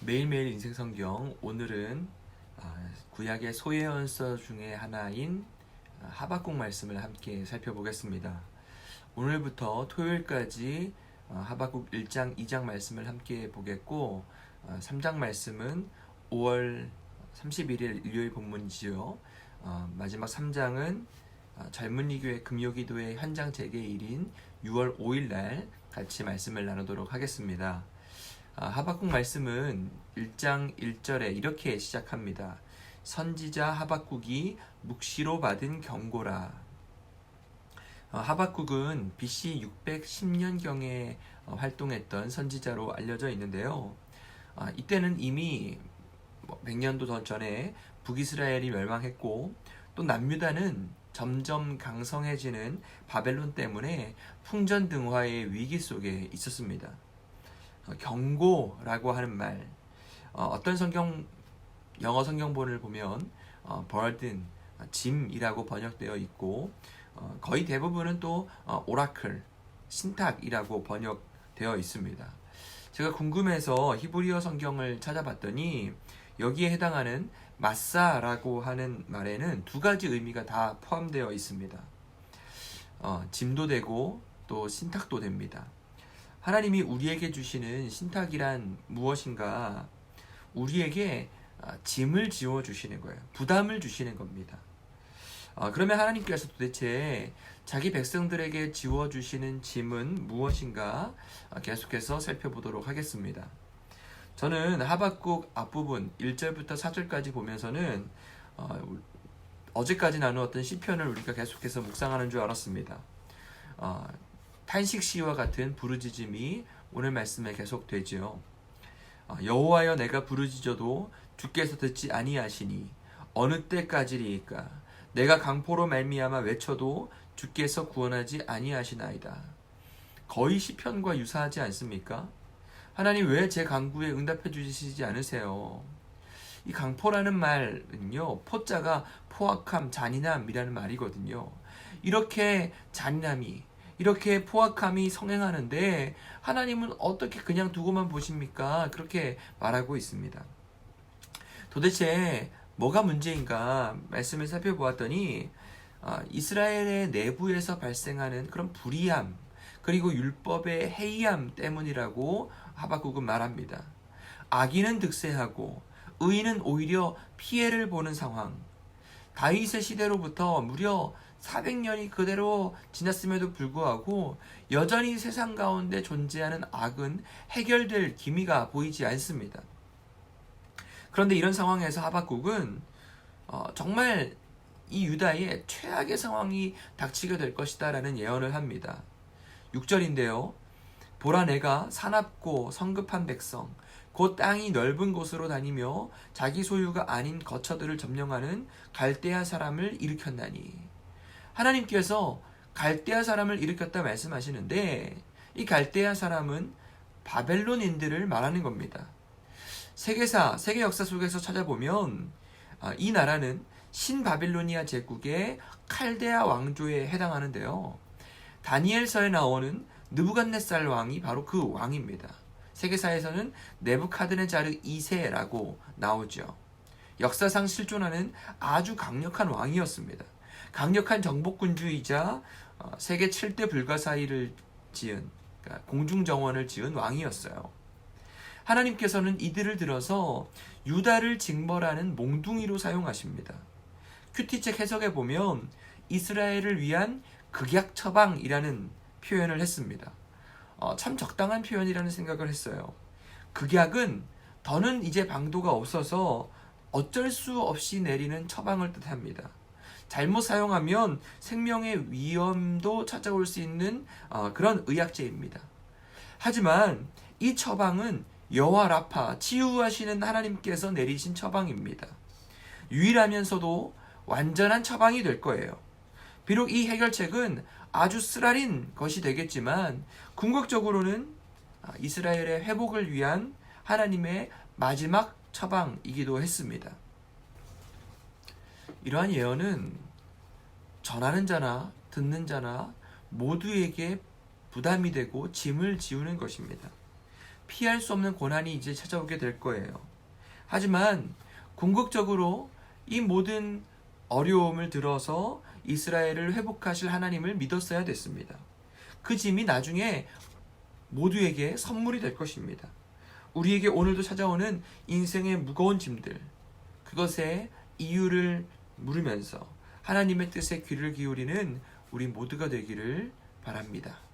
매일매일 인생성경 오늘은 구약의 소예언서 중에 하나인 하박국 말씀을 함께 살펴보겠습니다. 오늘부터 토요일까지 하박국 1장, 2장 말씀을 함께 보겠고 3장 말씀은 5월 31일 일요일 본문이지요. 마지막 3장은 젊은이교회 금요기도의 현장 재개일인 6월 5일 날 같이 말씀을 나누도록 하겠습니다. 하박국 말씀은 1장 1절에 이렇게 시작합니다. 선지자 하박국이 묵시로 받은 경고라. 하박국은 BC 610년경에 활동했던 선지자로 알려져 있는데요. 이때는 이미 100년도 더 전에 북이스라엘이 멸망했고 또 남유다는 점점 강성해지는 바벨론 때문에 풍전등화의 위기 속에 있었습니다. 경고라고 하는 말, 어떤 영어 성경본을 보면 burden, 짐이라고 번역되어 있고 거의 대부분은 또 오라클, 신탁이라고 번역되어 있습니다. 제가 궁금해서 히브리어 성경을 찾아봤더니 여기에 해당하는 마사라고 하는 말에는 두 가지 의미가 다 포함되어 있습니다. 짐도 되고 또 신탁도 됩니다. 하나님이 우리에게 주시는 신탁이란 무엇인가? 우리에게 짐을 지워 주시는 거예요. 부담을 주시는 겁니다. 그러면 하나님께서 도대체 자기 백성들에게 지워 주시는 짐은 무엇인가? 계속해서 살펴보도록 하겠습니다. 저는 하박국 앞부분 1절부터 4절까지 보면서는 어제까지 나누었던 시편을 우리가 계속해서 묵상하는 줄 알았습니다. 탄식시와 같은 부르짖음이 오늘 말씀에 계속되지요. 여호와여, 내가 부르짖어도 주께서 듣지 아니하시니 어느 때까지리이까? 내가 강포로 말미암아 외쳐도 주께서 구원하지 아니하시나이다. 거의 시편과 유사하지 않습니까? 하나님, 왜 제 간구에 응답해 주시지 않으세요? 이 강포라는 말은요, 포자가 포악함, 잔인함이라는 말이거든요. 이렇게 잔인함이, 이렇게 포악함이 성행하는데 하나님은 어떻게 그냥 두고만 보십니까? 그렇게 말하고 있습니다. 도대체 뭐가 문제인가 말씀을 살펴보았더니 이스라엘의 내부에서 발생하는 그런 불의함, 그리고 율법의 해이함 때문이라고 하박국은 말합니다. 악인은 득세하고 의인은 오히려 피해를 보는 상황. 다윗의 시대로부터 무려 400년이 그대로 지났음에도 불구하고 여전히 세상 가운데 존재하는 악은 해결될 기미가 보이지 않습니다. 그런데 이런 상황에서 하박국은 정말 이 유다의 최악의 상황이 닥치게 될 것이다 라는 예언을 합니다. 6절인데요. 보라, 내가 사납고 성급한 백성, 곧 땅이 넓은 곳으로 다니며 자기 소유가 아닌 거처들을 점령하는 갈대아 사람을 일으켰나니. 하나님께서 갈대아 사람을 일으켰다 말씀하시는데 이 갈대아 사람은 바벨론인들을 말하는 겁니다. 세계 역사 속에서 찾아보면 이 나라는 신바빌로니아 제국의 칼데아 왕조에 해당하는데요. 다니엘서에 나오는 느부갓네살 왕이 바로 그 왕입니다. 세계사에서는 네부카드네자르 2세라고 나오죠. 역사상 실존하는 아주 강력한 왕이었습니다. 강력한 정복군주이자 세계 7대 불가사의를 지은, 그러니까 공중정원을 지은 왕이었어요. 하나님께서는 이들을 들어서 유다를 징벌하는 몽둥이로 사용하십니다. 큐티책 해석에 보면 이스라엘을 위한 극약 처방이라는 표현을 했습니다. 참 적당한 표현이라는 생각을 했어요. 극약은 더는 이제 방도가 없어서 어쩔 수 없이 내리는 처방을 뜻합니다. 잘못 사용하면 생명의 위험도 찾아올 수 있는 그런 의약제입니다. 하지만 이 처방은 여호와 라파, 치유하시는 하나님께서 내리신 처방입니다. 유일하면서도 완전한 처방이 될 거예요. 비록 이 해결책은 아주 쓰라린 것이 되겠지만 궁극적으로는 이스라엘의 회복을 위한 하나님의 마지막 처방이기도 했습니다. 이러한 예언은 전하는 자나 듣는 자나 모두에게 부담이 되고 짐을 지우는 것입니다. 피할 수 없는 고난이 이제 찾아오게 될 거예요. 하지만 궁극적으로 이 모든 어려움을 들어서 이스라엘을 회복하실 하나님을 믿었어야 됐습니다. 그 짐이 나중에 모두에게 선물이 될 것입니다. 우리에게 오늘도 찾아오는 인생의 무거운 짐들, 그것의 이유를 물으면서 하나님의 뜻에 귀를 기울이는 우리 모두가 되기를 바랍니다.